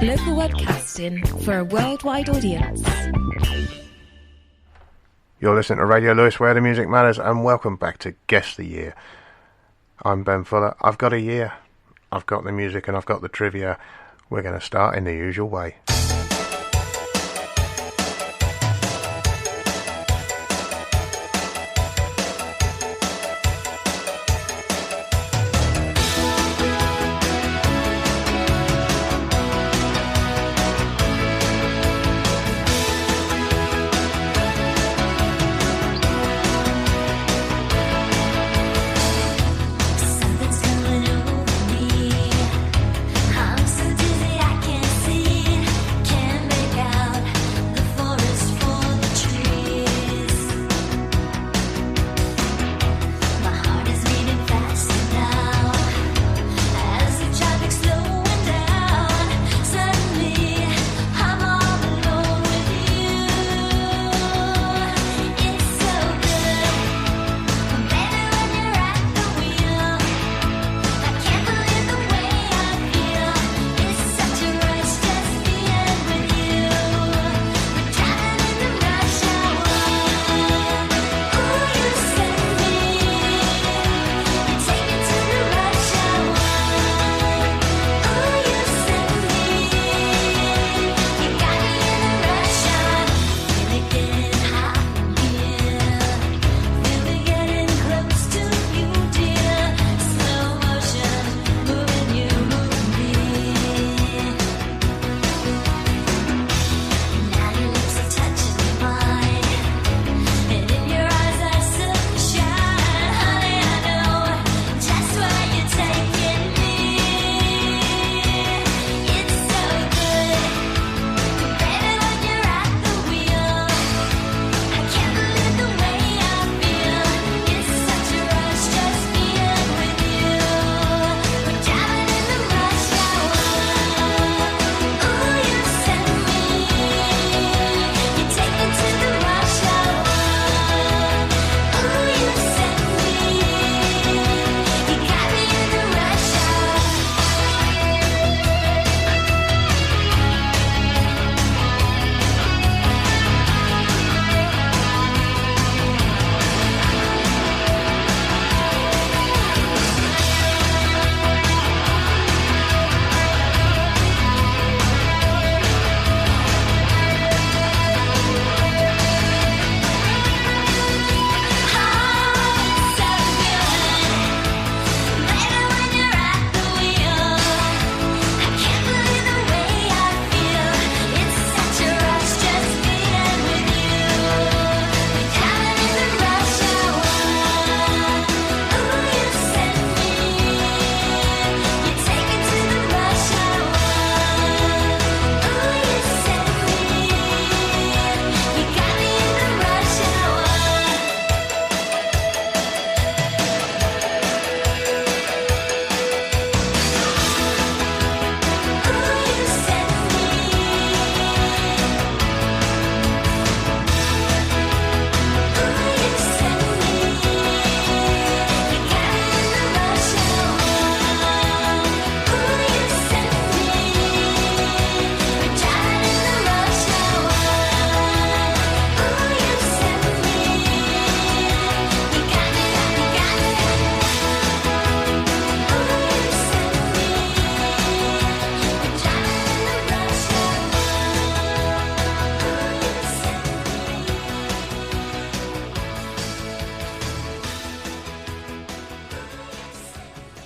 Local webcasting for a worldwide audience. You're listening to Radio Lewes, where the music matters, and welcome back to Guess the Year. I'm Ben Fuller. I've got a year, I've got the music, and I've got the trivia. We're going to start in the usual way.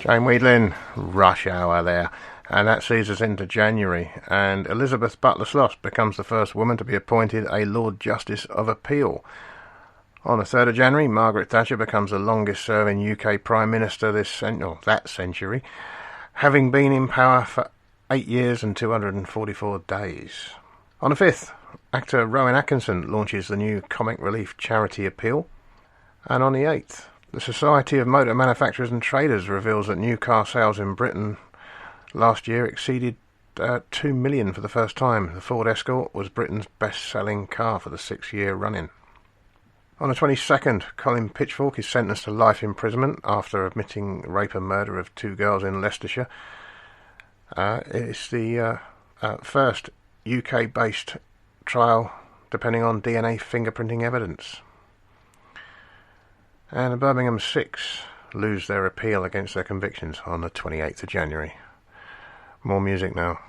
Jane Weedlin, Rush Hour there. And that sees us into January, and Elizabeth Butler-Sloss becomes the first woman to be appointed a Lord Justice of Appeal. On the 3rd of January, Margaret Thatcher becomes the longest-serving UK Prime Minister that century, having been in power for 8 years and 244 days. On the 5th, actor Rowan Atkinson launches the new comic relief charity Appeal. And on the 8th, the Society of Motor Manufacturers and Traders reveals that new car sales in Britain last year exceeded 2 million for the first time. The Ford Escort was Britain's best-selling car for the 6th year running. On the 22nd, Colin Pitchfork is sentenced to life imprisonment after admitting rape and murder of 2 girls in Leicestershire. It's the first UK-based trial depending on DNA fingerprinting evidence. And the Birmingham Six lose their appeal against their convictions on the 28th of January. More music now.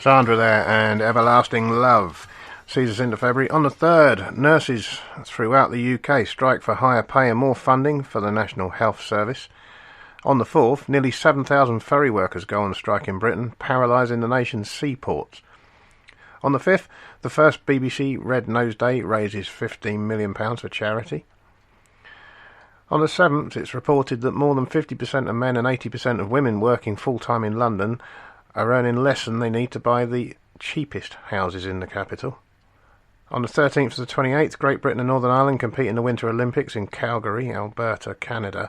Sandra there, and Everlasting Love sees us into February. On the 3rd, nurses throughout the UK strike for higher pay and more funding for the National Health Service. On the 4th, nearly 7,000 ferry workers go on strike in Britain, paralysing the nation's seaports. On the 5th, the first BBC Red Nose Day raises £15 million for charity. On the 7th, it's reported that more than 50% of men and 80% of women working full-time in London are earning less than they need to buy the cheapest houses in the capital. On the 13th to the 28th, Great Britain and Northern Ireland compete in the Winter Olympics in Calgary, Alberta, Canada,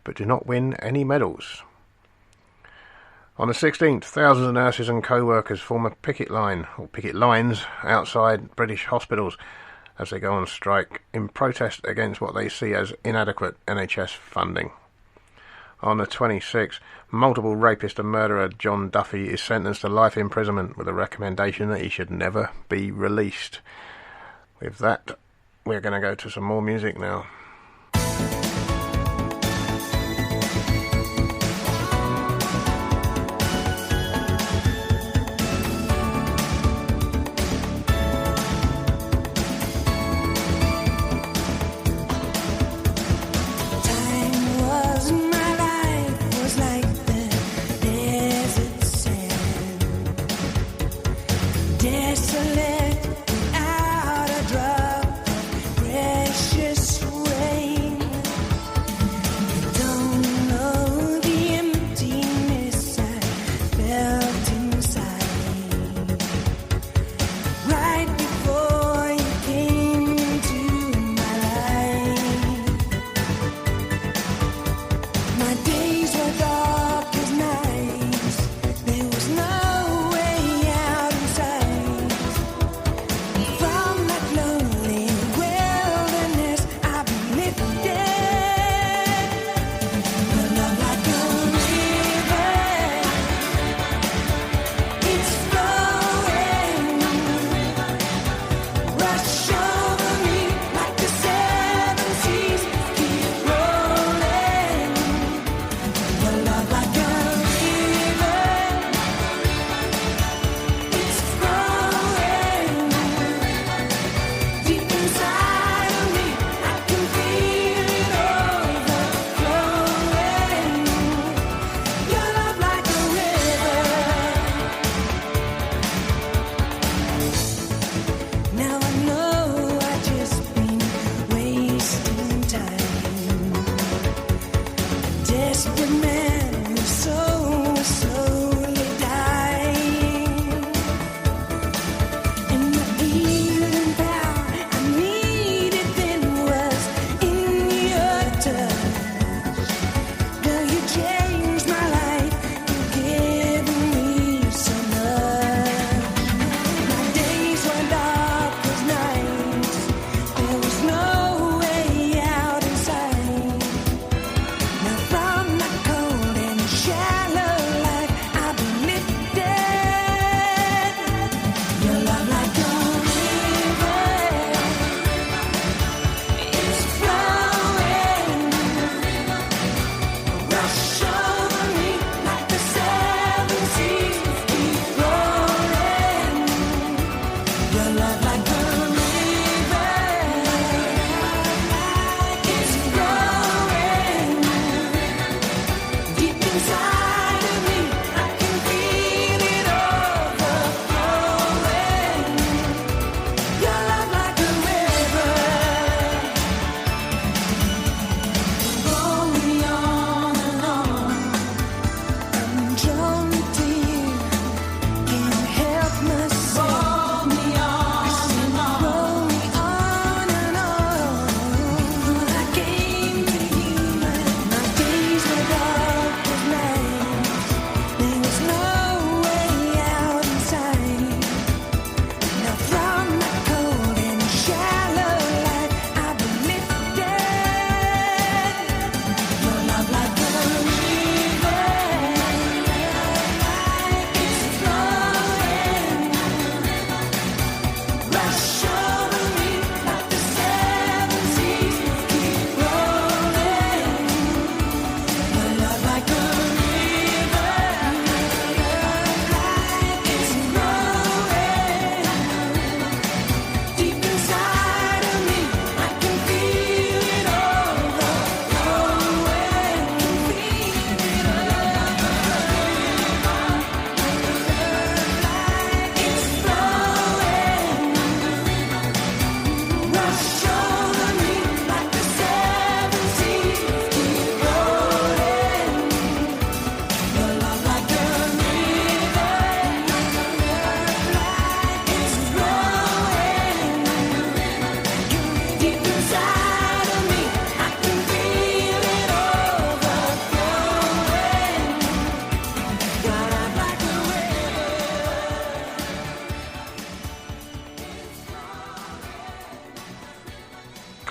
but do not win any medals. On the 16th, thousands of nurses and co-workers form a picket line, or picket lines, outside British hospitals as they go on strike in protest against what they see as inadequate NHS funding. On the 26th, multiple rapist and murderer John Duffy is sentenced to life imprisonment with a recommendation that he should never be released. With that, we're going to go to some more music now.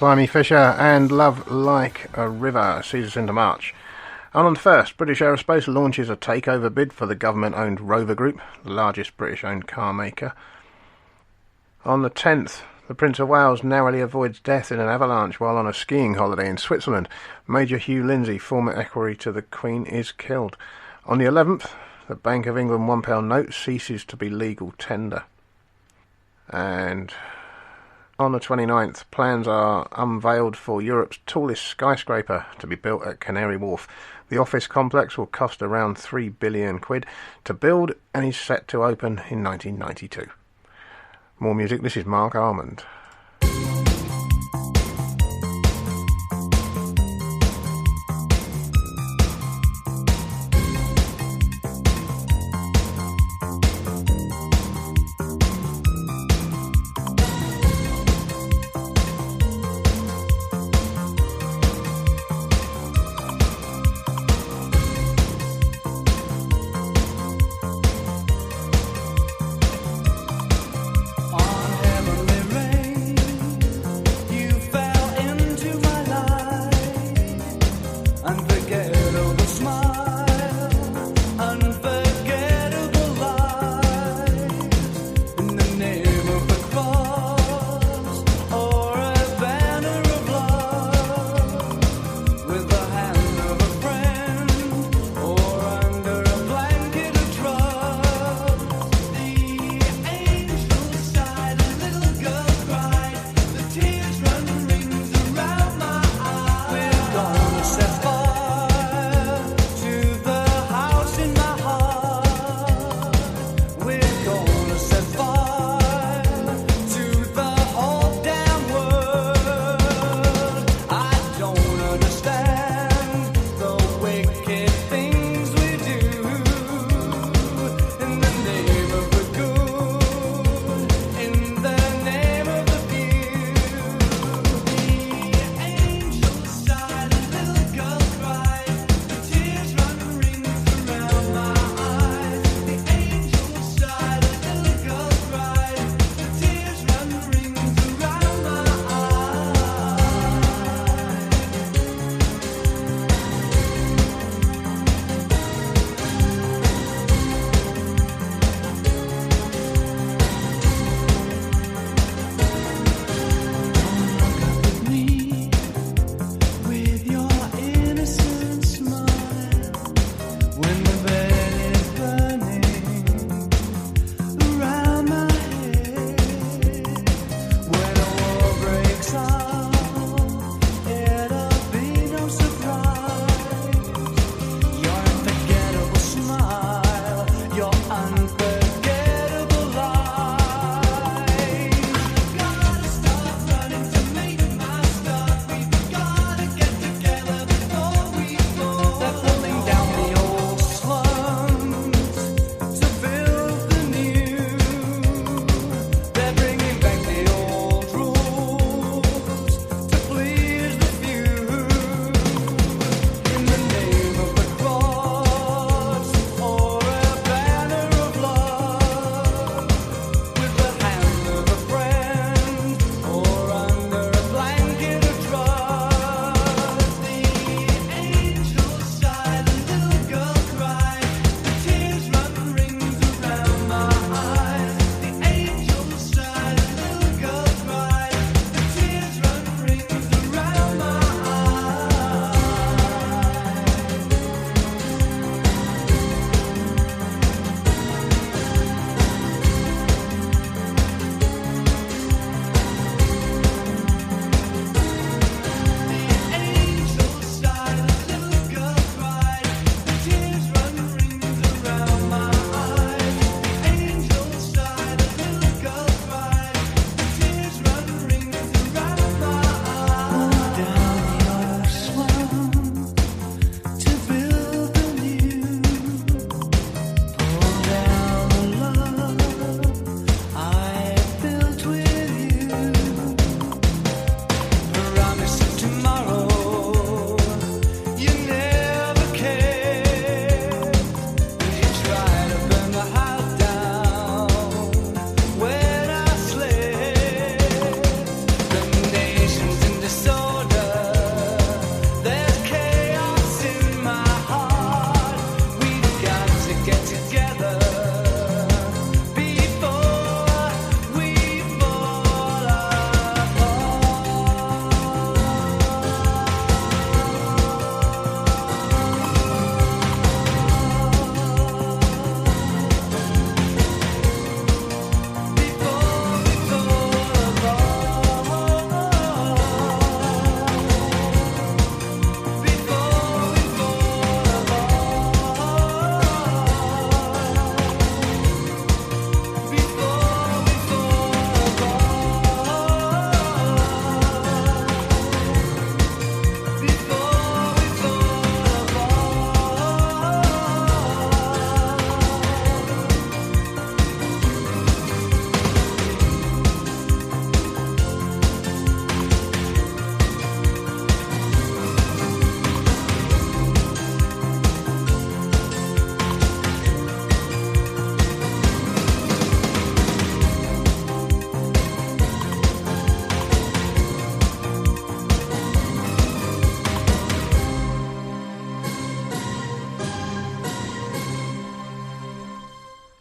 Climby Fisher and Love Like a River sees us into March. And on the 1st, British Aerospace launches a takeover bid for the government-owned Rover Group, the largest British-owned car maker. On the 10th, the Prince of Wales narrowly avoids death in an avalanche while on a skiing holiday in Switzerland. Major Hugh Lindsay, former equerry to the Queen, is killed. On the 11th, the Bank of England £1 note ceases to be legal tender. And on the 29th, plans are unveiled for Europe's tallest skyscraper to be built at Canary Wharf. The office complex will cost around £3 billion to build and is set to open in 1992. More music, this is Mark Almond. On heavenly rain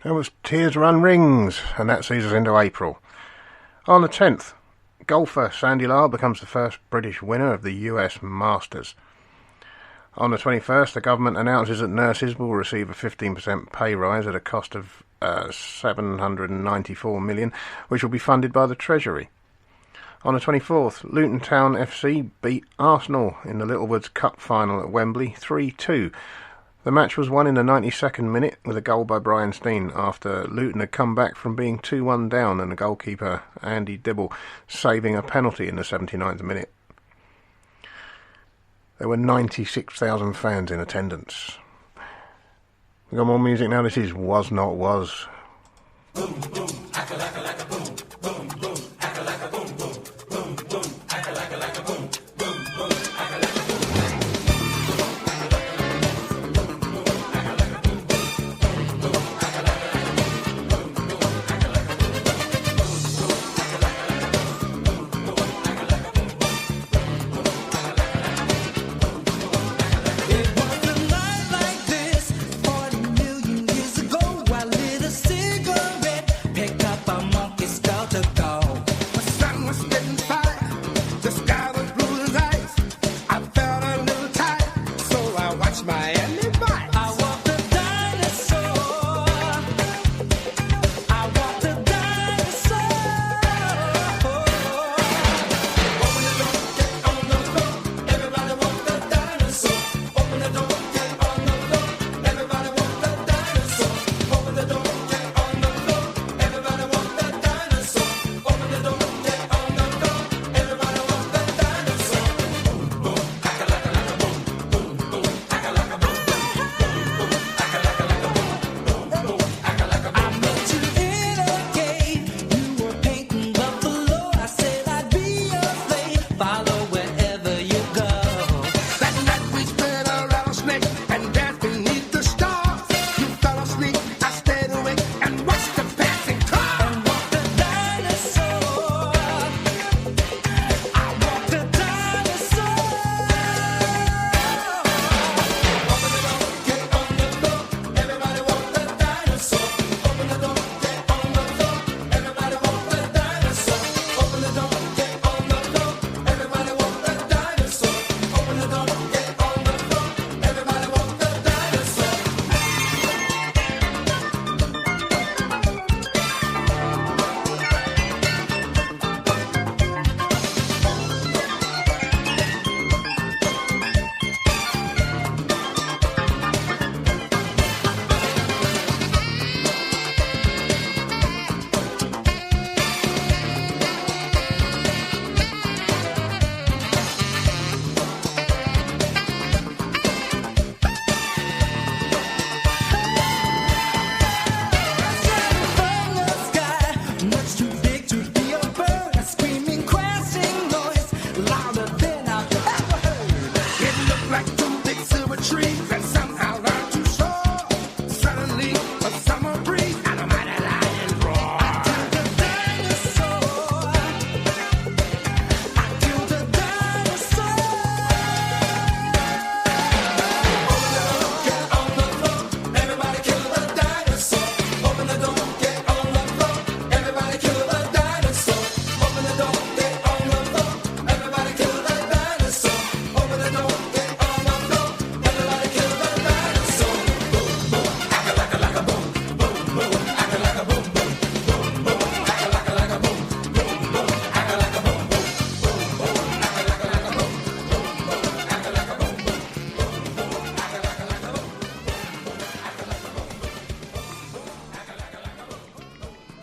That was Tears Run Rings, and that sees us into April. On the 10th, golfer Sandy Lyle becomes the first British winner of the US Masters. On the 21st, the government announces that nurses will receive a 15% pay rise at a cost of $794 million, which will be funded by the Treasury. On the 24th, Luton Town FC beat Arsenal in the Littlewoods Cup final at Wembley 3-2. The match was won in the 92nd minute with a goal by Brian Steen after Luton had come back from being 2-1 down and the goalkeeper Andy Dibble saving a penalty in the 79th minute. There were 96,000 fans in attendance. We've got more music now. This is Was Not Was. Boom, boom, acca-lacca-lacca, boom, boom, boom, acca-lacca, boom, boom, boom, boom, acca-lacca-lacca, boom, boom, boom, acca-lacca, boom,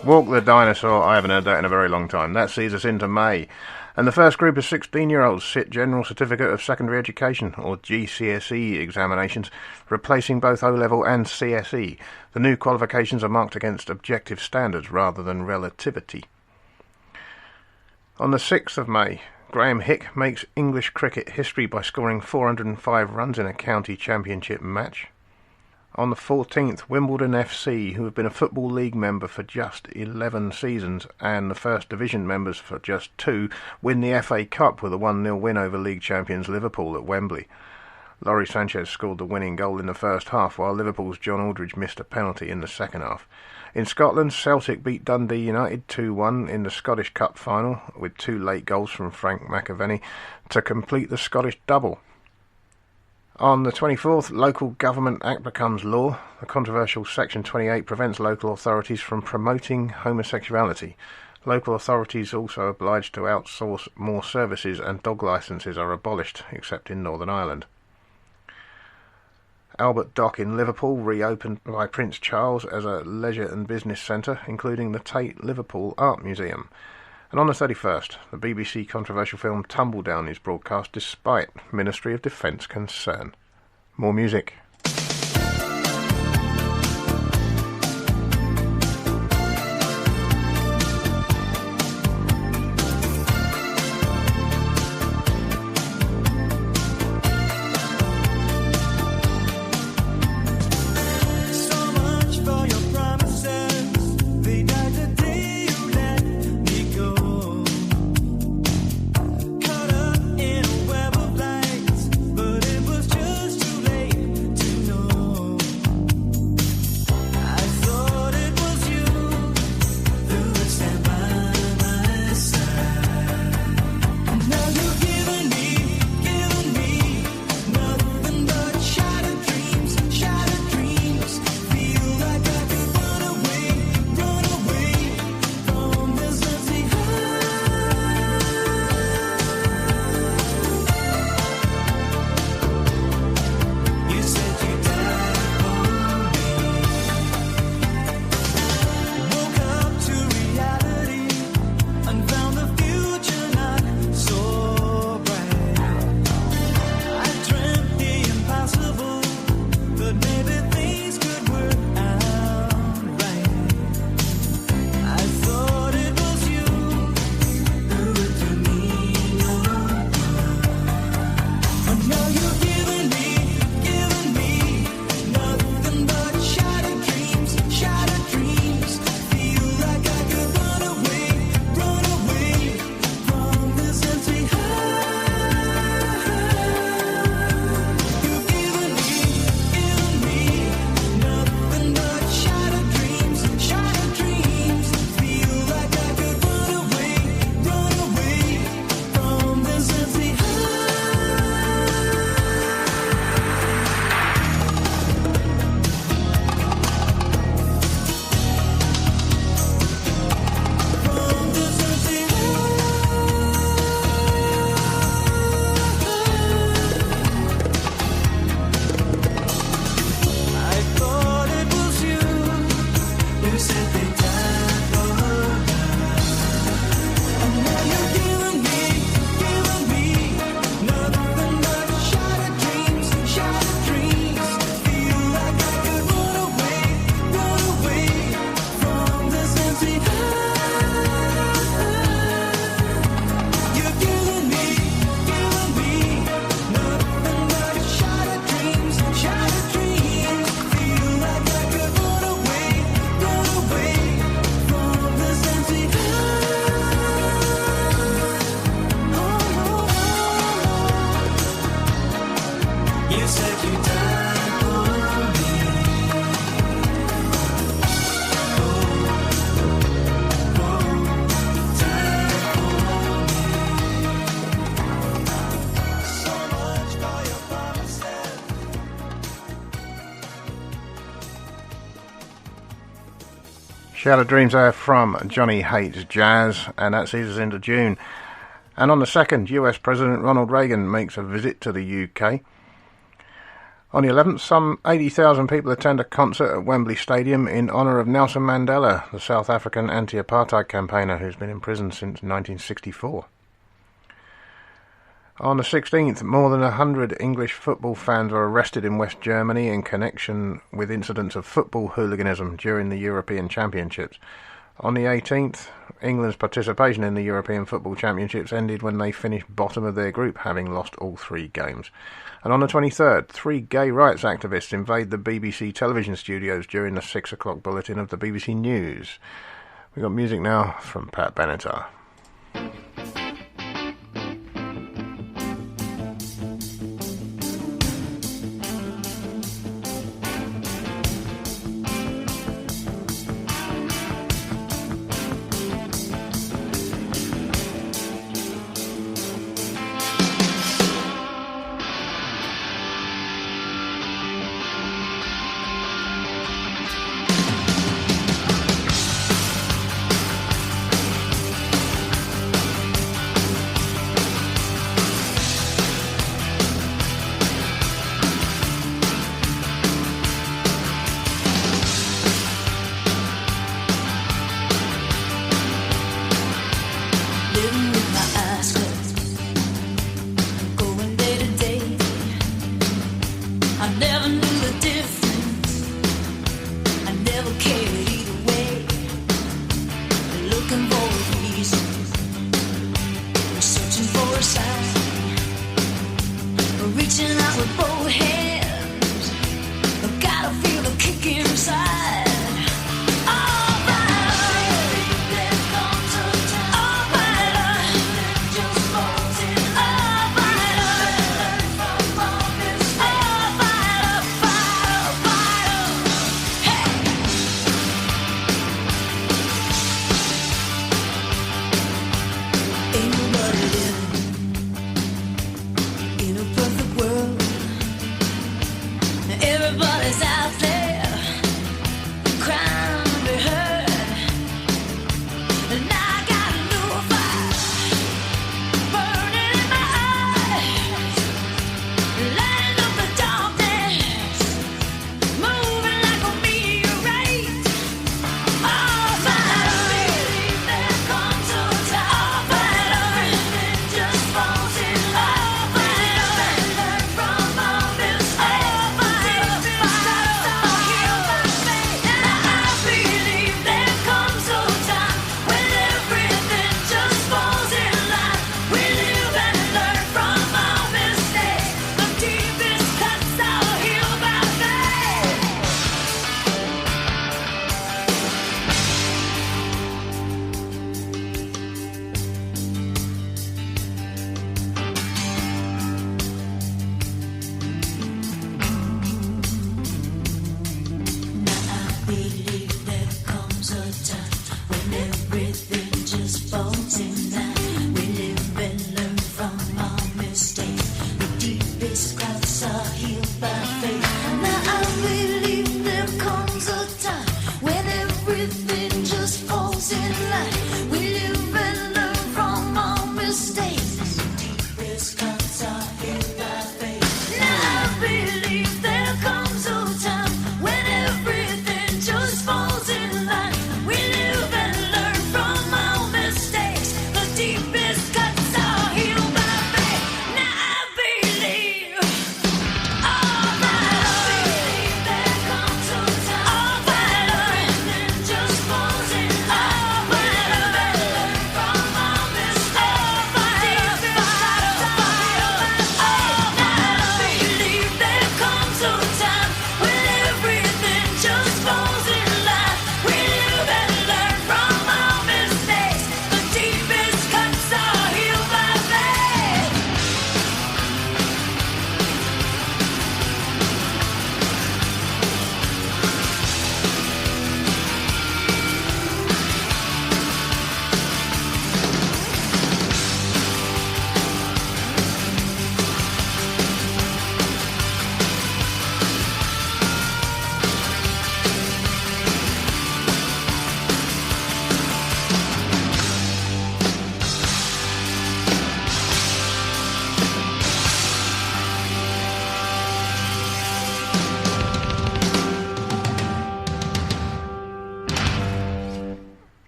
Walk the Dinosaur, I haven't heard that in a very long time. That sees us into May. And the first group of 16-year-olds sit General Certificate of Secondary Education, or GCSE, examinations, replacing both O-Level and CSE. The new qualifications are marked against objective standards rather than relativity. On the 6th of May, Graham Hick makes English cricket history by scoring 405 runs in a county championship match. On the 14th, Wimbledon FC, who have been a Football League member for just 11 seasons and the First Division members for just 2, win the FA Cup with a 1-0 win over League champions Liverpool at Wembley. Laurie Sanchez scored the winning goal in the first half, while Liverpool's John Aldridge missed a penalty in the second half. In Scotland, Celtic beat Dundee United 2-1 in the Scottish Cup final, with 2 late goals from Frank McAvenny to complete the Scottish double. On the 24th, Local Government Act becomes law. The controversial Section 28 prevents local authorities from promoting homosexuality. Local authorities also obliged to outsource more services, and dog licences are abolished, except in Northern Ireland. Albert Dock in Liverpool reopened by Prince Charles as a leisure and business centre, including the Tate Liverpool Art Museum. And on the 31st, the BBC controversial film Tumbledown is broadcast despite Ministry of Defence concern. More music. Shattered Dreams there from Johnny Hates Jazz, and that sees us into June. And on the 2nd, US President Ronald Reagan makes a visit to the UK. On the 11th, some 80,000 people attend a concert at Wembley Stadium in honour of Nelson Mandela, the South African anti-apartheid campaigner who's been in prison since 1964. On the 16th, more than 100 English football fans were arrested in West Germany in connection with incidents of football hooliganism during the European Championships. On the 18th, England's participation in the European Football Championships ended when they finished bottom of their group, having lost all 3 games. And on the 23rd, 3 gay rights activists invade the BBC television studios during the 6 o'clock bulletin of the BBC News. We've got music now from Pat Benatar. never knew the difference. I never cared either way. Looking for a reason, searching for a sign, reaching out with both hands. Gotta feel the kick inside. Everybody's out there crying to be heard, and I got a new fire burning in my eyes, lighting up the darkness, moving like a meteorite. Oh, finally, there comes a time when everything just falls in love. Finally, learn from all this.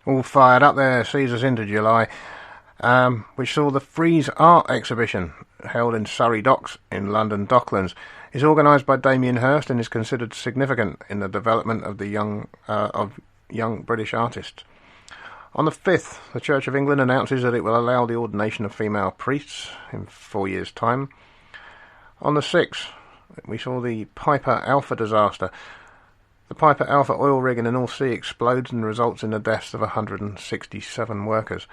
All fired up there, sees us into July, which saw the Frieze Art Exhibition held in Surrey Docks in London Docklands. It's organised by Damien Hirst and is considered significant in the development of the young British artists. On the 5th, the Church of England announces that it will allow the ordination of female priests in 4 years' time. On the 6th, we saw the Piper Alpha disaster. The Piper Alpha oil rig in the North Sea explodes and results in the deaths of 167 workers.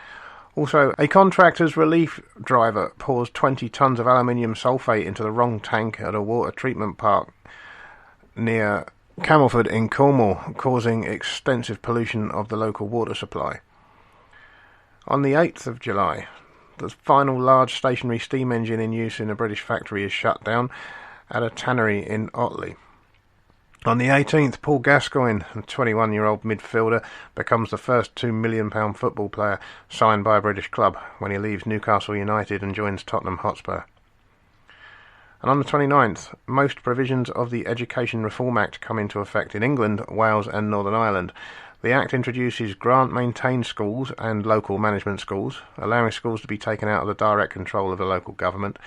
Also, a contractor's relief driver pours 20 tonnes of aluminium sulphate into the wrong tank at a water treatment park near Camelford in Cornwall, causing extensive pollution of the local water supply. On the 8th of July, the final large stationary steam engine in use in a British factory is shut down at a tannery in Otley. On the 18th, Paul Gascoigne, a 21-year-old midfielder, becomes the first £2 million football player signed by a British club when he leaves Newcastle United and joins Tottenham Hotspur. And on the 29th, most provisions of the Education Reform Act come into effect in England, Wales and Northern Ireland. The Act introduces grant-maintained schools and local management schools, allowing schools to be taken out of the direct control of the local government,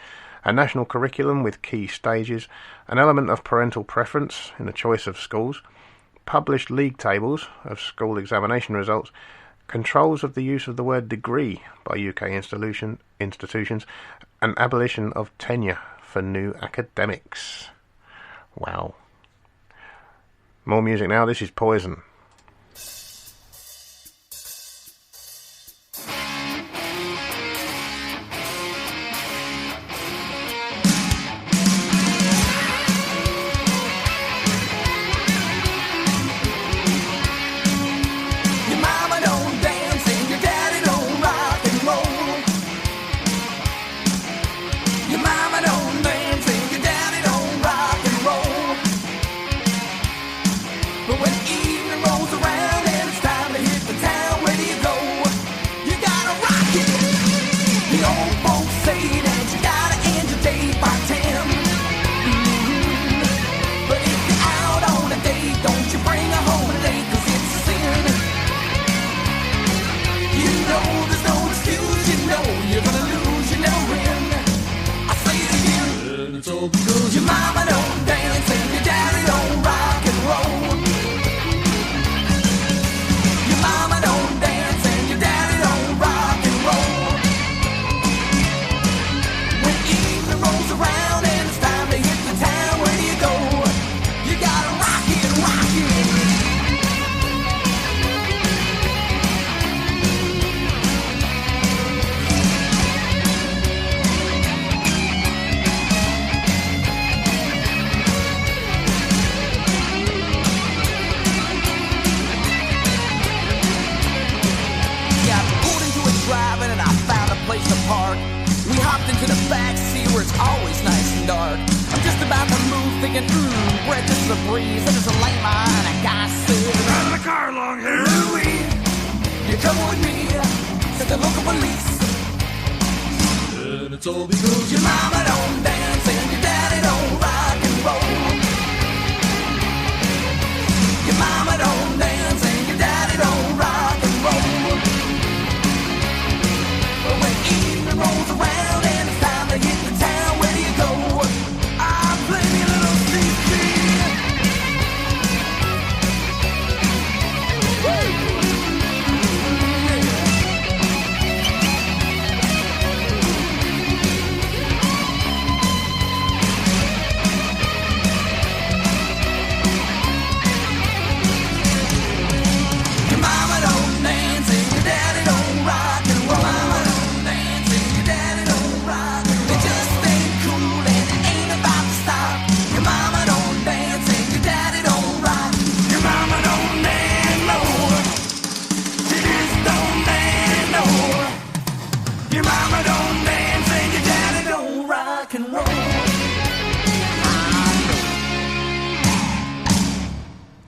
a national curriculum with key stages, an element of parental preference in the choice of schools, published league tables of school examination results, controls of the use of the word degree by UK institutions, and abolition of tenure for new academics. Wow. More music now. This is Poison.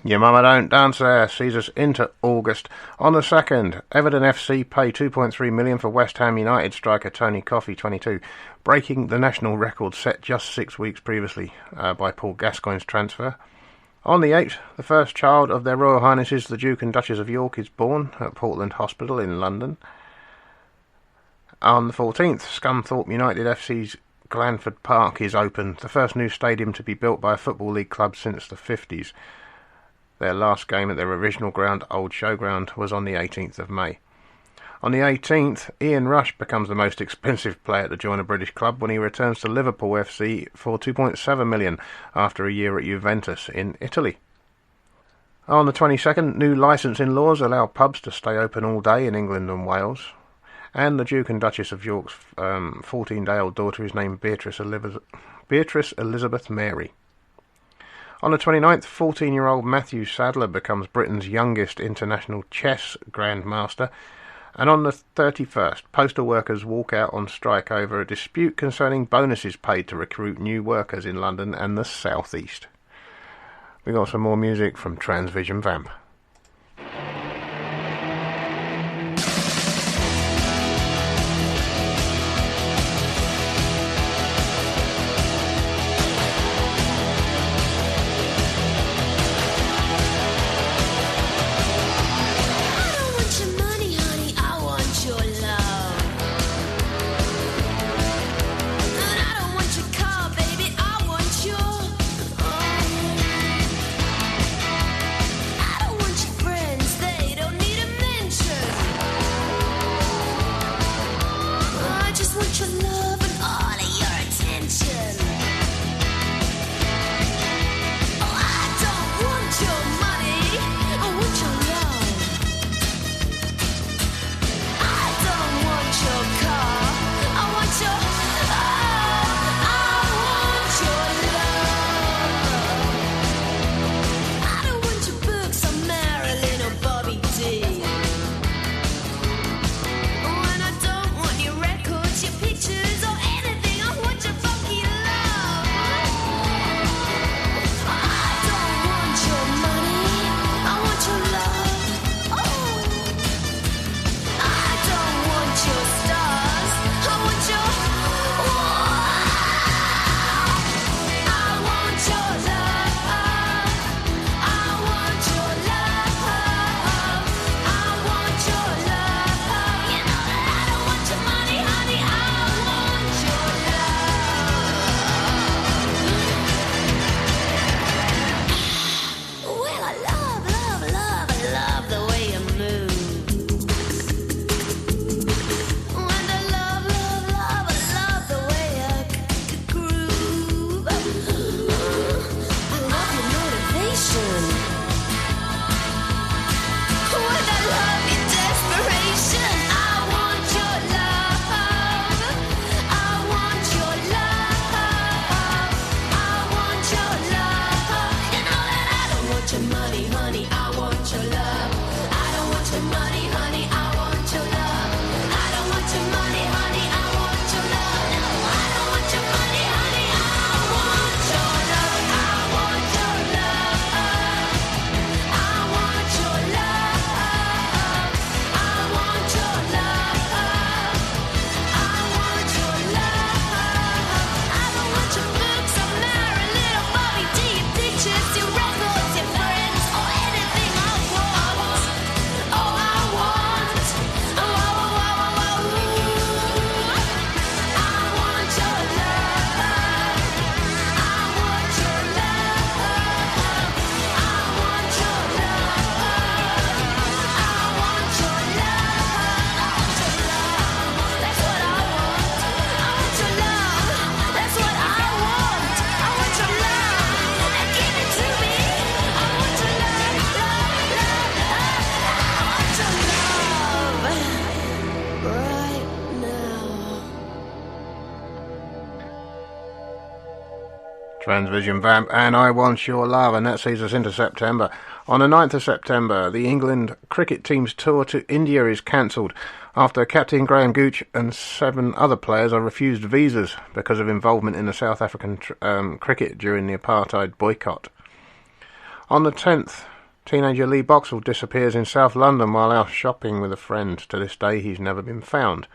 Your Mama Don't Dance There sees us into August. On the 2nd, Everton FC pay $2.3 million for West Ham United striker Tony Coffey, 22, breaking the national record set just 6 weeks previously by Paul Gascoigne's transfer. On the 8th, the first child of their Royal Highnesses the Duke and Duchess of York is born at Portland Hospital in London. On the 14th, Scunthorpe United FC's Glanford Park is opened, the first new stadium to be built by a Football League club since the 50s. Their last game at their original ground, Old Showground, was on the 18th of May. On the 18th, Ian Rush becomes the most expensive player to join a British club when he returns to Liverpool FC for $2.7 million after a year at Juventus in Italy. On the 22nd, new licensing laws allow pubs to stay open all day in England and Wales. And the Duke and Duchess of York's 14-day-old daughter is named Beatrice Elizabeth Mary. On the 29th, 14-year-old Matthew Sadler becomes Britain's youngest international chess grandmaster. And on the 31st, postal workers walk out on strike over a dispute concerning bonuses paid to recruit new workers in London and the South East. We got some more music from Transvision Vamp. I don't want Transvision Vamp, and I Want Your Love, and that sees us into September. On the 9th of September, the England cricket team's tour to India is cancelled after Captain Graham Gooch and 7 other players are refused visas because of involvement in the South African cricket during the apartheid boycott. On the 10th, teenager Lee Boxall disappears in South London while out shopping with a friend. To this day, he's never been found.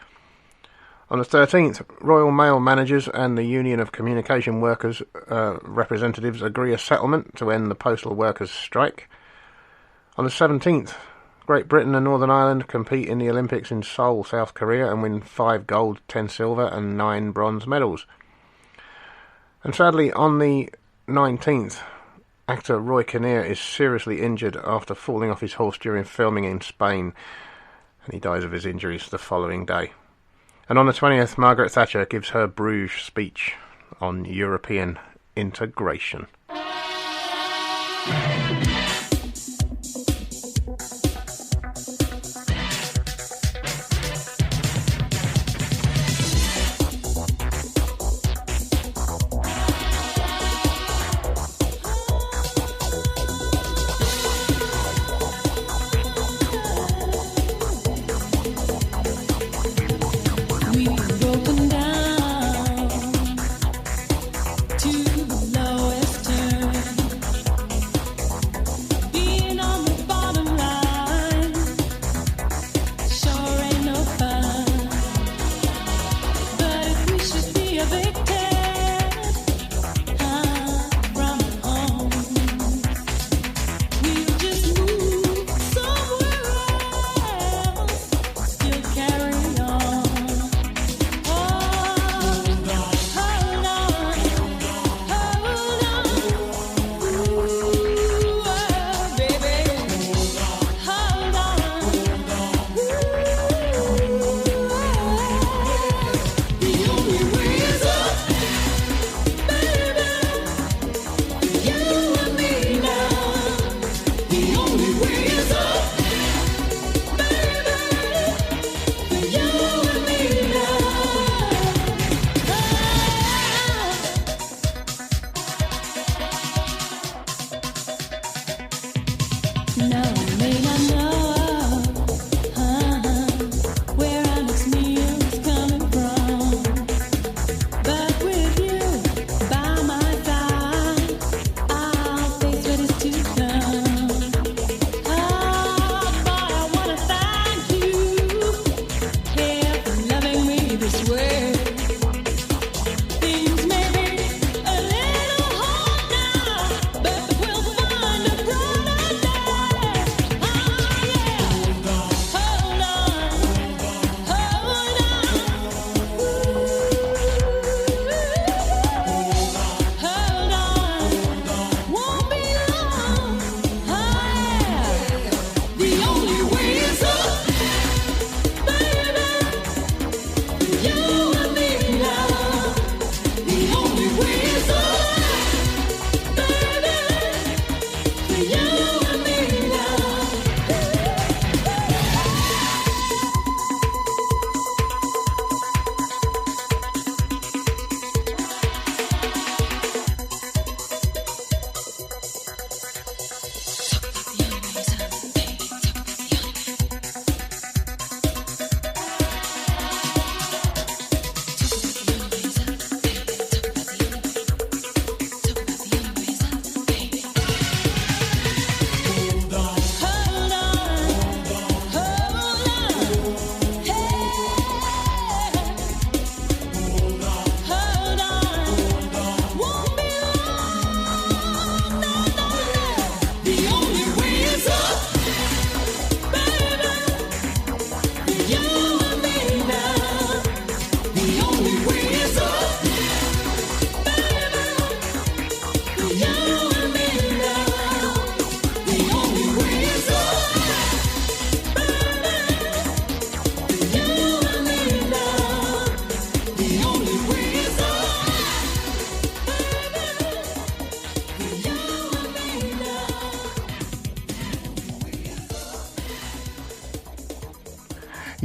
On the 13th, Royal Mail managers and the Union of Communication Workers representatives agree a settlement to end the postal workers' strike. On the 17th, Great Britain and Northern Ireland compete in the Olympics in Seoul, South Korea, and win 5 gold, 10 silver and 9 bronze medals. And sadly, on the 19th, actor Roy Kinnear is seriously injured after falling off his horse during filming in Spain, and he dies of his injuries the following day. And on the 20th, Margaret Thatcher gives her Bruges speech on European integration.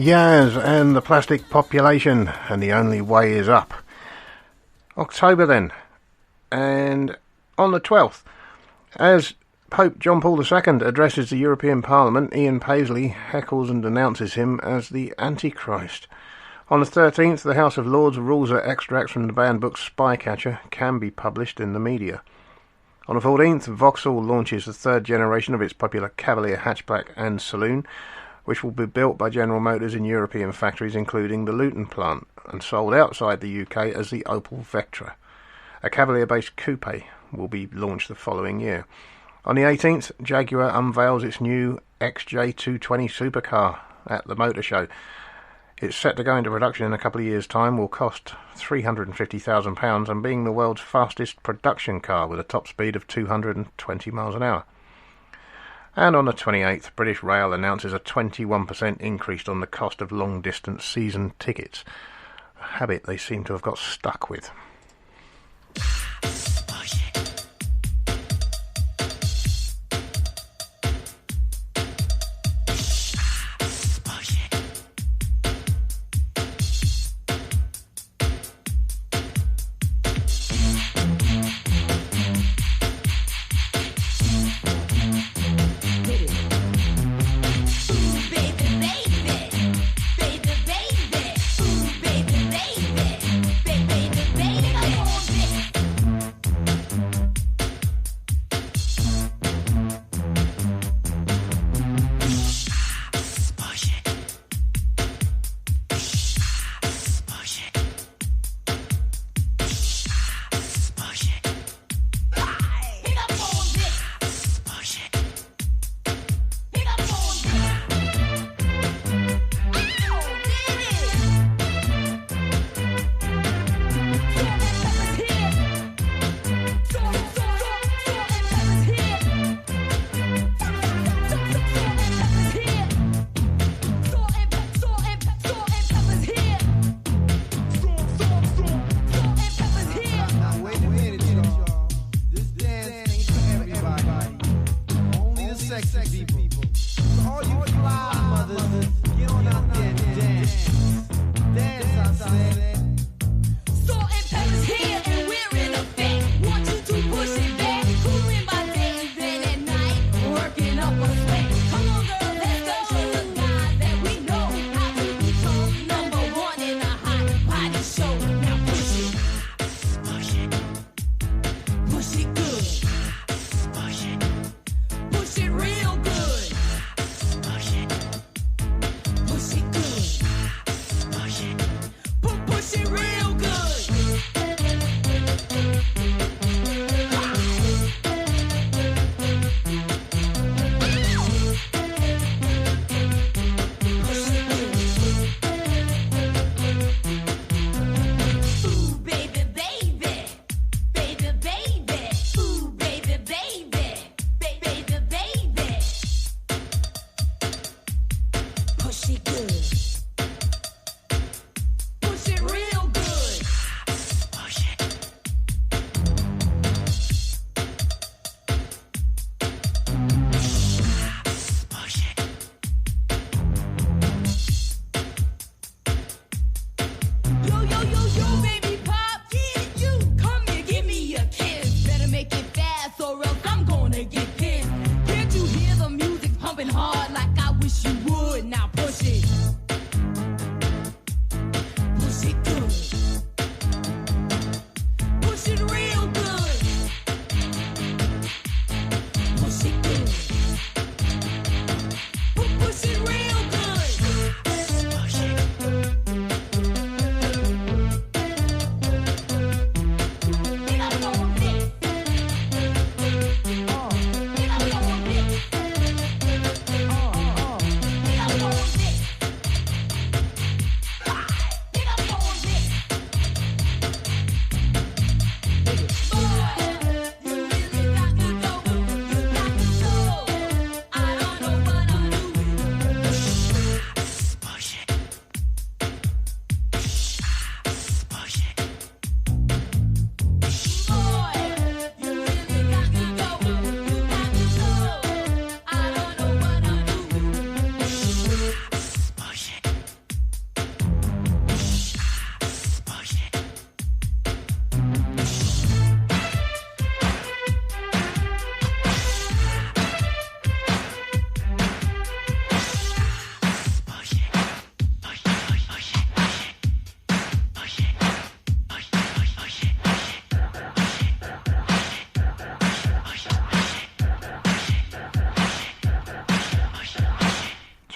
Yaz and the Plastic Population, and The Only Way Is Up. October then. And on the 12th, as Pope John Paul II addresses the European Parliament, Ian Paisley heckles and denounces him as the Antichrist. On the 13th, the House of Lords rules that extracts from the banned book Spycatcher can be published in the media. On the 14th, Vauxhall launches the third generation of its popular Cavalier hatchback and saloon, which will be built by General Motors in European factories, including the Luton plant, and sold outside the UK as the Opel Vectra. A Cavalier-based coupe will be launched the following year. On the 18th, Jaguar unveils its new XJ220 supercar at the Motor Show. It's set to go into production in a couple of years' time, will cost £350,000 and being the world's fastest production car with a top speed of 220 miles an hour. And on the 28th, British Rail announces a 21% increase on the cost of long-distance season tickets, a habit they seem to have got stuck with.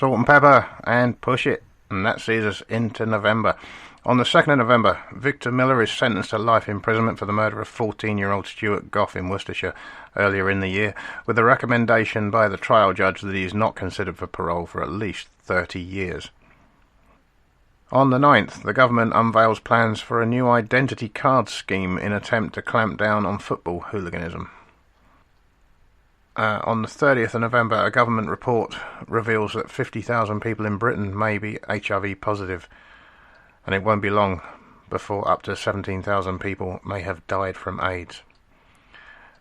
Salt and Pepper and Push It, and that sees us into November. On the 2nd of November, Victor Miller is sentenced to life imprisonment for the murder of 14-year-old Stuart Gough in Worcestershire earlier in the year, with a recommendation by the trial judge that he is not considered for parole for at least 30 years. On the 9th, the government unveils plans for a new identity card scheme in attempt to clamp down on football hooliganism. On the 30th of November, a government report reveals that 50,000 people in Britain may be HIV positive, and it won't be long before up to 17,000 people may have died from AIDS.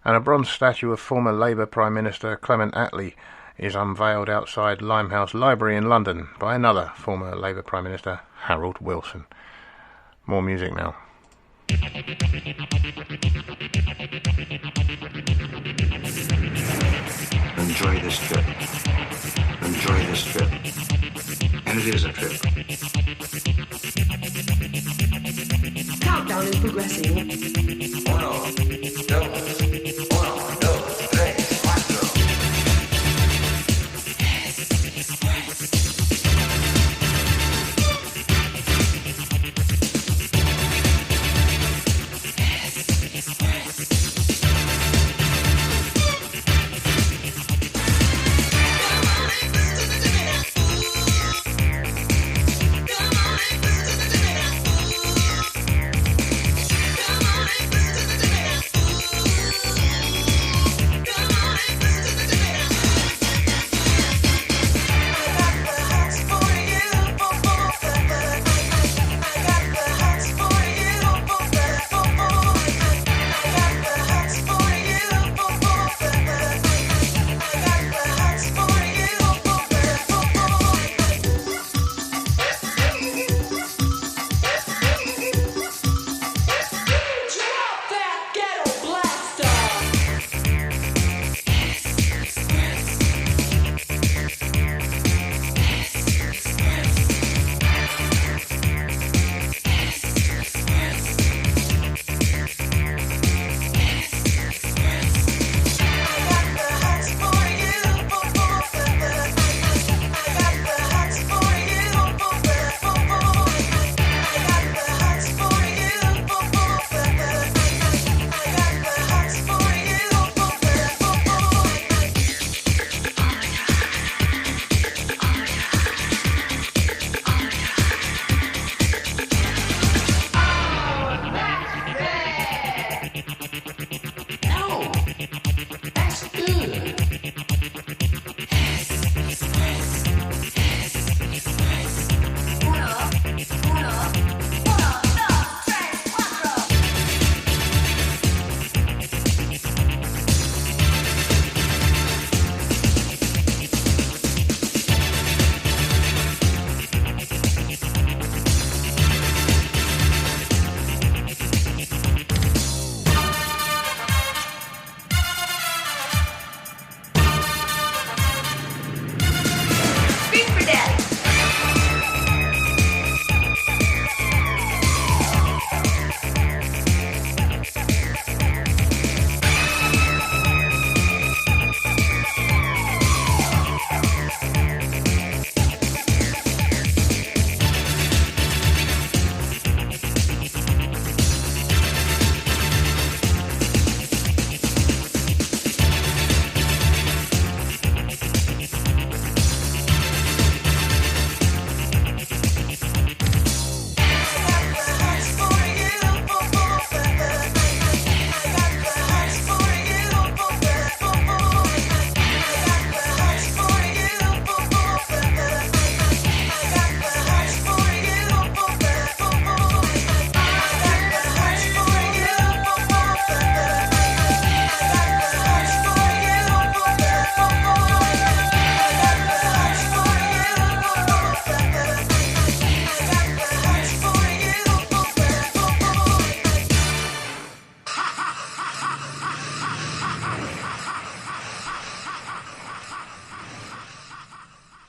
And a bronze statue of former Labour Prime Minister Clement Attlee is unveiled outside Limehouse Library in London by another former Labour Prime Minister, Harold Wilson. More music now. Enjoy this trip. Enjoy this trip. And it is a trip. Countdown is progressing. 1, 2, 3, 4.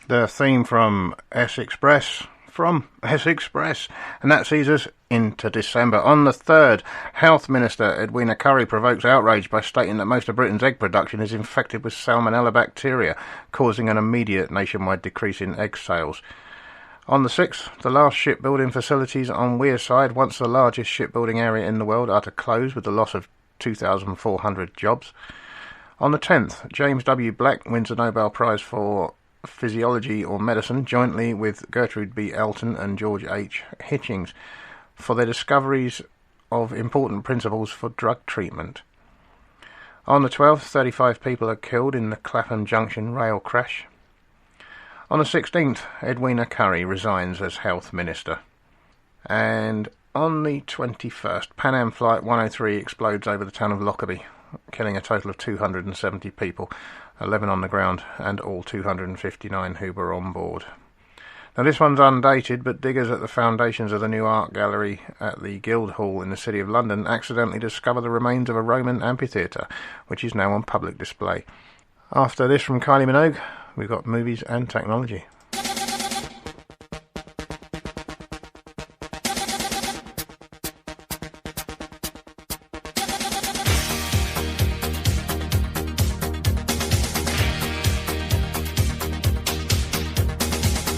The theme from S Express from S-Express, and that sees us into December. On the 3rd, Health Minister Edwina Currie provokes outrage by stating that most of Britain's egg production is infected with salmonella bacteria, causing an immediate nationwide decrease in egg sales. On the 6th, the last shipbuilding facilities on Wearside, once the largest shipbuilding area in the world, are to close with the loss of 2,400 jobs. On the 10th, James W. Black wins the Nobel Prize for Physiology or Medicine, jointly with Gertrude B. Elton and George H. Hitchings, for their discoveries of important principles for drug treatment. On the 12th, 35 people are killed in the Clapham Junction rail crash. On the 16th, Edwina Currie resigns as Health Minister. And on the 21st, Pan Am Flight 103 explodes over the town of Lockerbie, killing a total of 270 people, 11 on the ground, and all 259 who were on board. Now this one's undated, but diggers at the foundations of the new art gallery at the Guildhall in the City of London accidentally discover the remains of a Roman amphitheatre, which is now on public display. After this from Kylie Minogue, we've got movies and technology.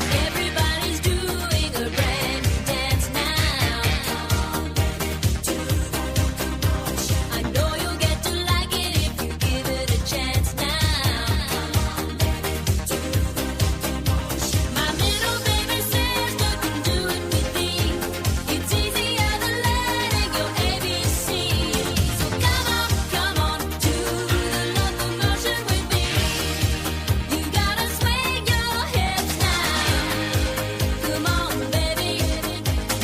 Everybody's doing a brand new dance now. I know you'll get to like it if you give it a chance now. My little baby says, "Look and do it with me. It's easier than learning your ABC. So come on, do the locomotion with me. You gotta swing your hips now. Come on, baby,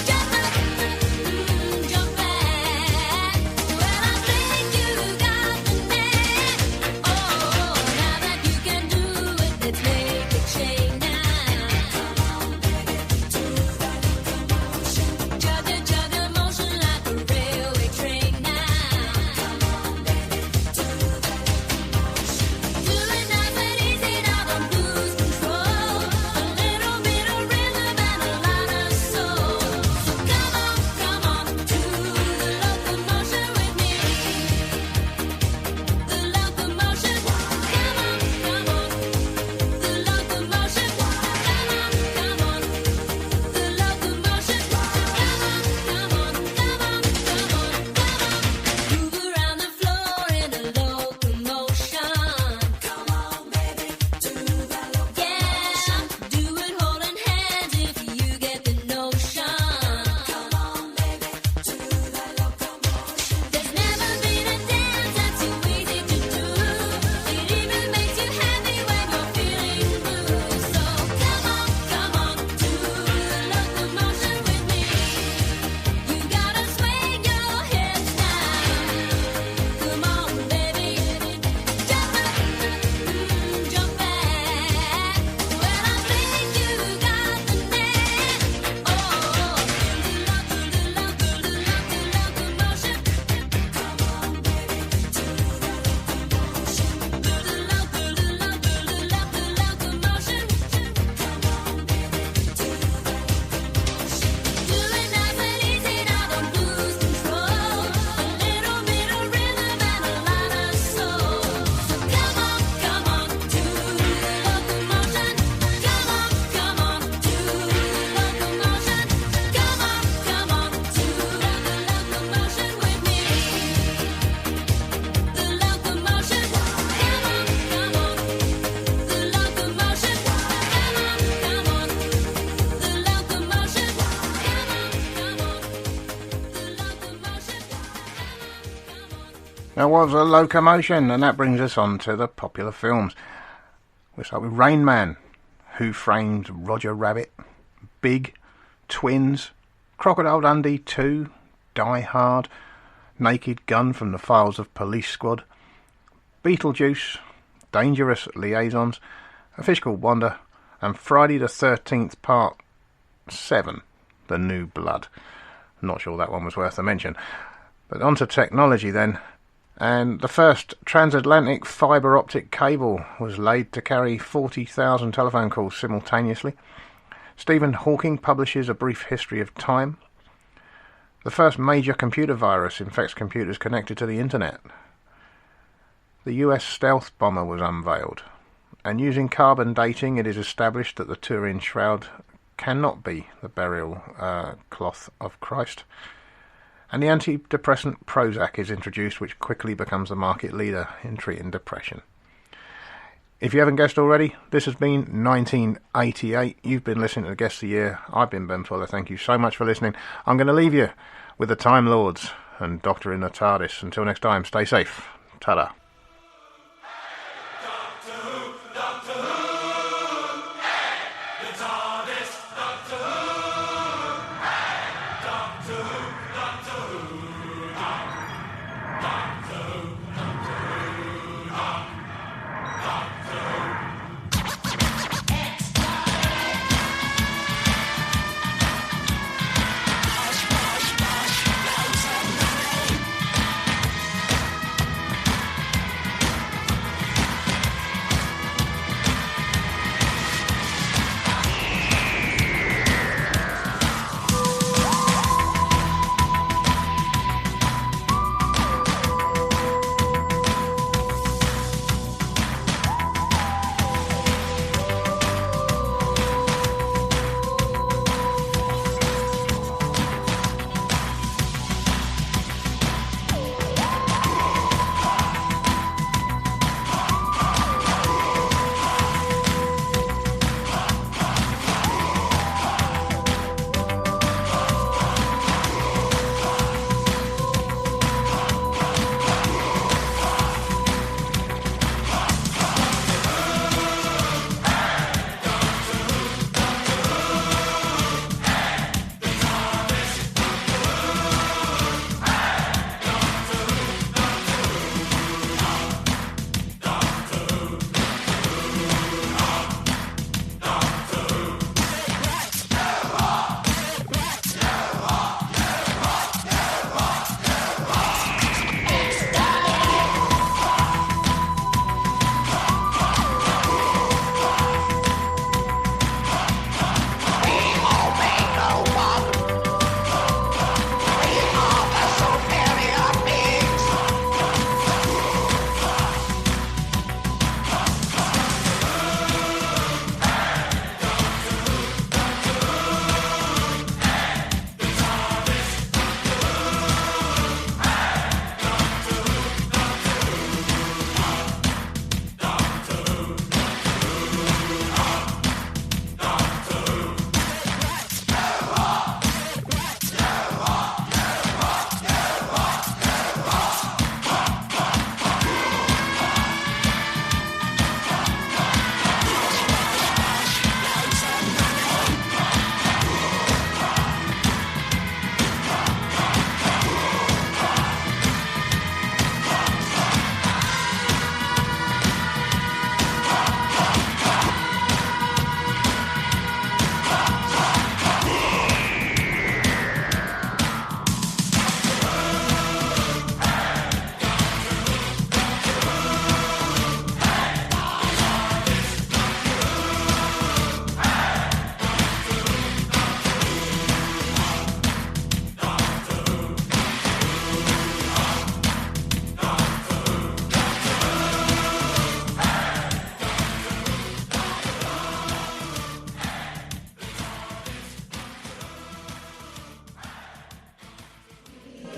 jump up, jump back. Well, I think you got the knack. Oh, now that you can do it, let's make a chain now. Jugga, jugga motion like a railway train now. Do it nice and easy, now don't lose control. A little bit of rhythm and a lot of soul. So come on, do the locomotion with me. The locomotion, come on, the locomotion, come on, the locomotion, move around the floor in a locomotion. Come on, baby, do the locomotion. Yeah, do it holding hands if you get the notion. Come on, baby, do the locomotion. There's never been a dance that's too easy to do. It even makes you happy when you're feeling blue. So come on, do the locomotion with me. You gotta swing your hips now. Come on, baby, jump up, jump back. Well, I think you got the knack. Oh, the locomotion. Come on, baby, do the locomotion. The locomotion. Come on, baby, do the locomotion. Do it nice and easy, now don't lose control. A little bit of rhythm and a lot of soul. So come on, do the locomotion. Come on, do the locomotion. Come on, do the locomotion with me. The locomotion, come on, the locomotion, come on, the locomotion, That was a locomotion, and that brings us on to the popular films. We'll start with Rain Man, Who Framed Roger Rabbit, Big, Twins, Crocodile Dundee 2, Die Hard, Naked Gun from the Files of Police Squad, Beetlejuice, Dangerous Liaisons, A Fish Called Wanda, and Friday the 13th Part 7, The New Blood. I'm not sure that one was worth a mention. But on to technology then. And the first transatlantic fibre optic cable was laid to carry 40,000 telephone calls simultaneously. Stephen Hawking publishes A Brief History of Time. The first major computer virus infects computers connected to the internet. The US stealth bomber was unveiled. And using carbon dating, it is established that the Turin Shroud cannot be the burial cloth of Christ. And the antidepressant Prozac is introduced, which quickly becomes the market leader in treating depression. If you haven't guessed already, this has been 1988. You've been listening to the Guest of the Year. I've been Ben Fuller. Thank you so much for listening. I'm going to leave you with the Time Lords and Doctor in the TARDIS. Until next time, stay safe. Ta-da.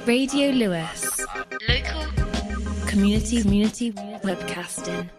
Radio Lewes. Local community webcasting.